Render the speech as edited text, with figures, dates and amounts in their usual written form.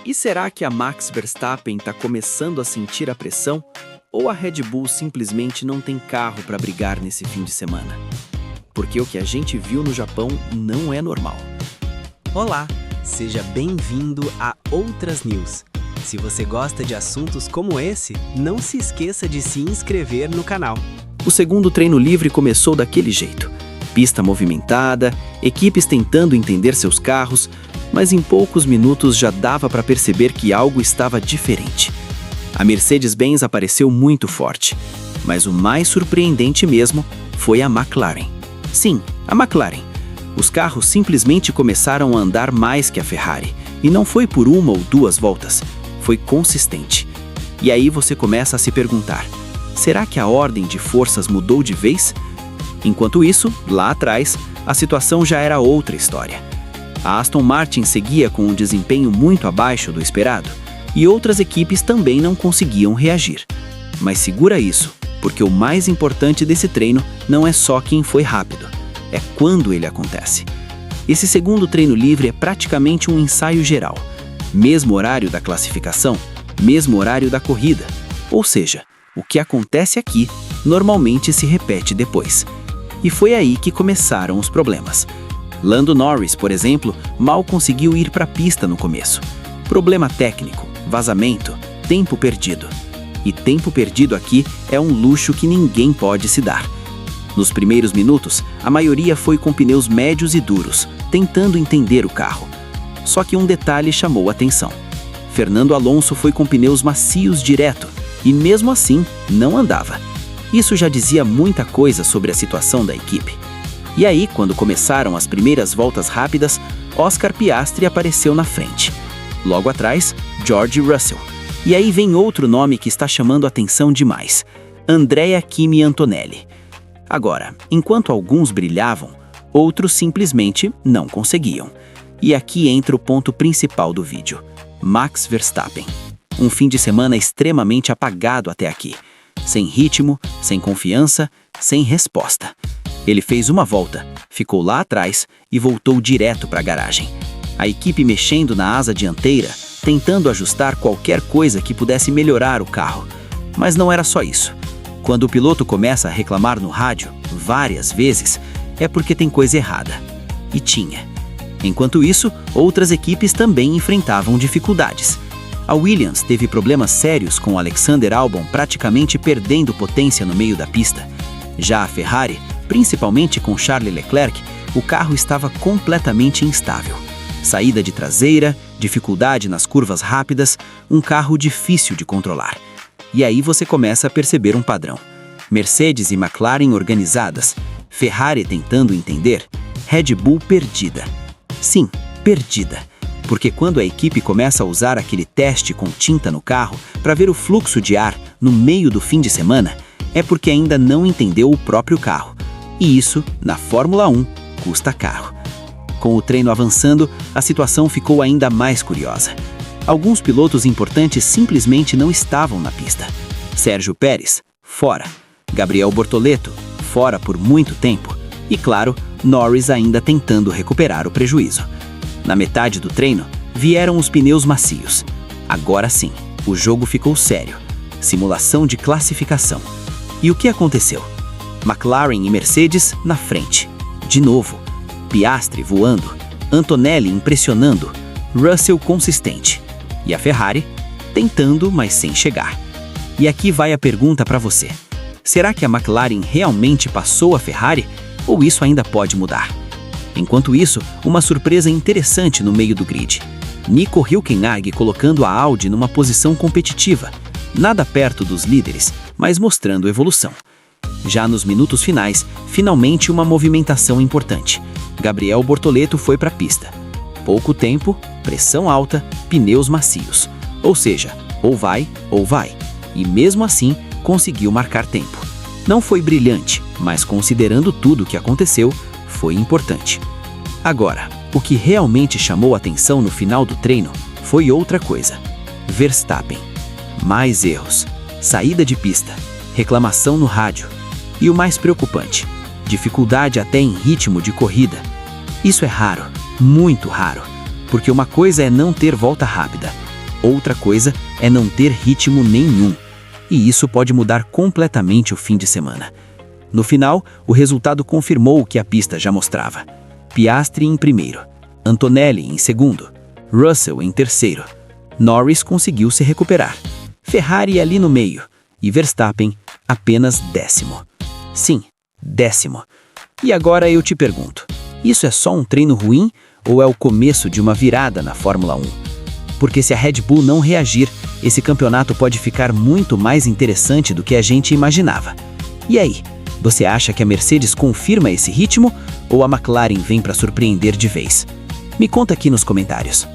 E será que a Max Verstappen está começando a sentir a pressão? Ou a Red Bull simplesmente não tem carro para brigar nesse fim de semana? Porque o que a gente viu no Japão não é normal. Olá, seja bem-vindo a Outras News. Se você gosta de assuntos como esse, não se esqueça de se inscrever no canal. O segundo treino livre começou daquele jeito. Pista movimentada, equipes tentando entender seus carros, mas em poucos minutos já dava para perceber que algo estava diferente. A Mercedes-Benz apareceu muito forte, mas o mais surpreendente mesmo foi a McLaren. Sim, a McLaren. Os carros simplesmente começaram a andar mais que a Ferrari, e não foi por uma ou duas voltas, foi consistente. E aí você começa a se perguntar, será que a ordem de forças mudou de vez? Enquanto isso, lá atrás, a situação já era outra história. A Aston Martin seguia com um desempenho muito abaixo do esperado, e outras equipes também não conseguiam reagir. Mas segura isso, porque o mais importante desse treino não é só quem foi rápido, é quando ele acontece. Esse segundo treino livre é praticamente um ensaio geral. Mesmo horário da classificação, mesmo horário da corrida. Ou seja, o que acontece aqui normalmente se repete depois. E foi aí que começaram os problemas. Lando Norris, por exemplo, mal conseguiu ir para a pista no começo. Problema técnico, vazamento, tempo perdido. E tempo perdido aqui é um luxo que ninguém pode se dar. Nos primeiros minutos, a maioria foi com pneus médios e duros, tentando entender o carro. Só que um detalhe chamou a atenção. Fernando Alonso foi com pneus macios direto, e mesmo assim não andava. Isso já dizia muita coisa sobre a situação da equipe. E aí, quando começaram as primeiras voltas rápidas, Oscar Piastri apareceu na frente. Logo atrás, George Russell. E aí vem outro nome que está chamando a atenção demais: Andrea Kimi Antonelli. Agora, enquanto alguns brilhavam, outros simplesmente não conseguiam. E aqui entra o ponto principal do vídeo: Max Verstappen. Um fim de semana extremamente apagado até aqui. Sem ritmo, sem confiança, sem resposta. Ele fez uma volta, ficou lá atrás e voltou direto para a garagem. A equipe mexendo na asa dianteira, tentando ajustar qualquer coisa que pudesse melhorar o carro. Mas não era só isso. Quando o piloto começa a reclamar no rádio, várias vezes, é porque tem coisa errada. E tinha. Enquanto isso, outras equipes também enfrentavam dificuldades. A Williams teve problemas sérios com Alexander Albon praticamente perdendo potência no meio da pista. Já a Ferrari, principalmente com Charles Leclerc, o carro estava completamente instável. Saída de traseira, dificuldade nas curvas rápidas, um carro difícil de controlar. E aí você começa a perceber um padrão. Mercedes e McLaren organizadas, Ferrari tentando entender, Red Bull perdida. Sim, perdida. Porque quando a equipe começa a usar aquele teste com tinta no carro para ver o fluxo de ar no meio do fim de semana, é porque ainda não entendeu o próprio carro. E isso, na Fórmula 1, custa caro. Com o treino avançando, a situação ficou ainda mais curiosa. Alguns pilotos importantes simplesmente não estavam na pista. Sérgio Pérez, fora. Gabriel Bortoleto, fora por muito tempo. E claro, Norris ainda tentando recuperar o prejuízo. Na metade do treino, vieram os pneus macios. Agora sim, o jogo ficou sério. Simulação de classificação. E o que aconteceu? McLaren e Mercedes na frente. De novo. Piastri voando. Antonelli impressionando. Russell consistente. E a Ferrari tentando, mas sem chegar. E aqui vai a pergunta para você. Será que a McLaren realmente passou a Ferrari? Ou isso ainda pode mudar? Enquanto isso, uma surpresa interessante no meio do grid. Nico Hülkenberg colocando a Audi numa posição competitiva. Nada perto dos líderes, mas mostrando evolução. Já nos minutos finais, finalmente uma movimentação importante. Gabriel Bortoleto foi para a pista. Pouco tempo, pressão alta, pneus macios. Ou seja, ou vai. E mesmo assim, conseguiu marcar tempo. Não foi brilhante, mas considerando tudo o que aconteceu, foi importante. Agora, o que realmente chamou a atenção no final do treino foi outra coisa. Verstappen. Mais erros. Saída de pista. Reclamação no rádio. E o mais preocupante, dificuldade até em ritmo de corrida. Isso é raro, muito raro, porque uma coisa é não ter volta rápida Outra coisa é não ter ritmo nenhum. E isso pode mudar completamente o fim de semana. No final, o resultado confirmou o que a pista já mostrava. Piastri em primeiro, Antonelli em segundo, Russell em terceiro. Norris conseguiu se recuperar. Ferrari ali no meio e Verstappen apenas 10º. Sim, 10º. E agora eu te pergunto, isso é só um treino ruim ou é o começo de uma virada na Fórmula 1? Porque se a Red Bull não reagir, esse campeonato pode ficar muito mais interessante do que a gente imaginava. E aí, você acha que a Mercedes confirma esse ritmo ou a McLaren vem para surpreender de vez? Me conta aqui nos comentários.